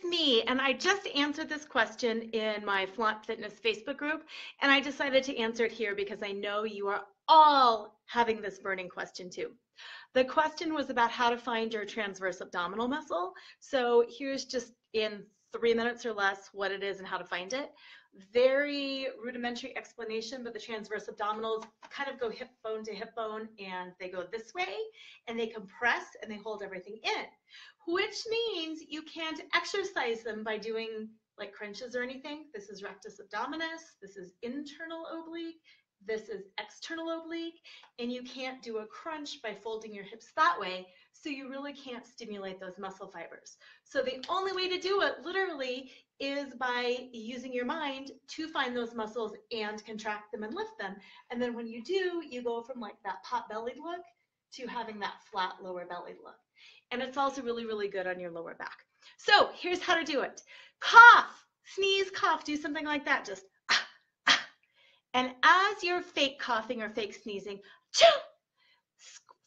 me, and I just answered this question in my Flaunt Fitness Facebook group, and I decided to answer it here because I know you are all having this burning question too. The question was about how to find your transverse abdominal muscle. So here's just in 3 minutes or less what it is and how to find it. Very rudimentary explanation, but the transverse abdominals kind of go hip bone to hip bone, and they go this way, and they compress and they hold everything in, which means you can't exercise them by doing like crunches or anything. This is rectus abdominis, this is internal oblique, this is external oblique, and you can't do a crunch by folding your hips that way, so you really can't stimulate those muscle fibers. So the only way to do it, literally, is by using your mind to find those muscles and contract them and lift them. And then when you do, you go from like that pot-bellied look to having that flat lower bellied look. And it's also really, really good on your lower back. So here's how to do it. Cough, sneeze, cough, do something like that, just and as you're fake coughing or fake sneezing,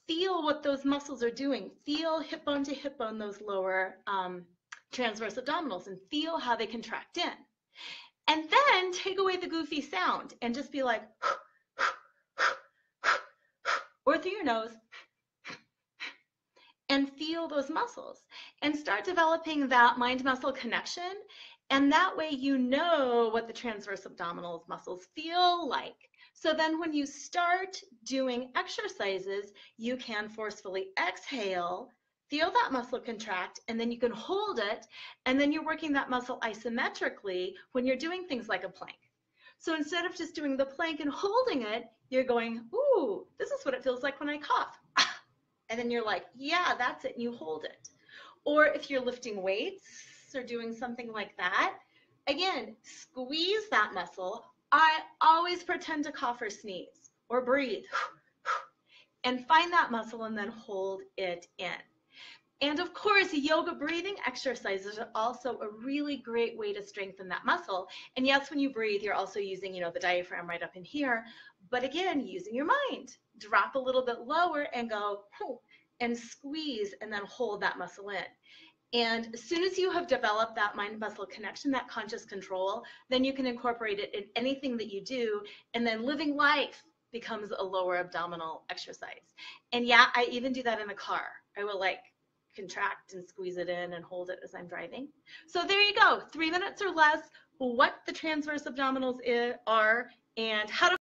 feel what those muscles are doing. Feel hip bone to hip bone, those lower transverse abdominals, and feel how they contract in. And then take away the goofy sound and just be like, or through your nose, and feel those muscles and start developing that mind-muscle connection. And that way you know what the transverse abdominal muscles feel like. So then when you start doing exercises, you can forcefully exhale, feel that muscle contract, and then you can hold it, and then you're working that muscle isometrically when you're doing things like a plank. So instead of just doing the plank and holding it, you're going, ooh, this is what it feels like when I cough. And then you're like, yeah, that's it, and you hold it. Or if you're lifting weights or doing something like that, again, squeeze that muscle. I always pretend to cough or sneeze or breathe and find that muscle and then hold it in. And of course, yoga breathing exercises are also a really great way to strengthen that muscle. And yes, when you breathe, you're also using, the diaphragm right up in here. But again, using your mind, drop a little bit lower and go, and squeeze and then hold that muscle in. And as soon as you have developed that mind-muscle connection, that conscious control, then you can incorporate it in anything that you do, and then living life becomes a lower abdominal exercise. And yeah, I even do that in the car. I will like contract and squeeze it in and hold it as I'm driving. So there you go, 3 minutes or less, what the transverse abdominals are and how to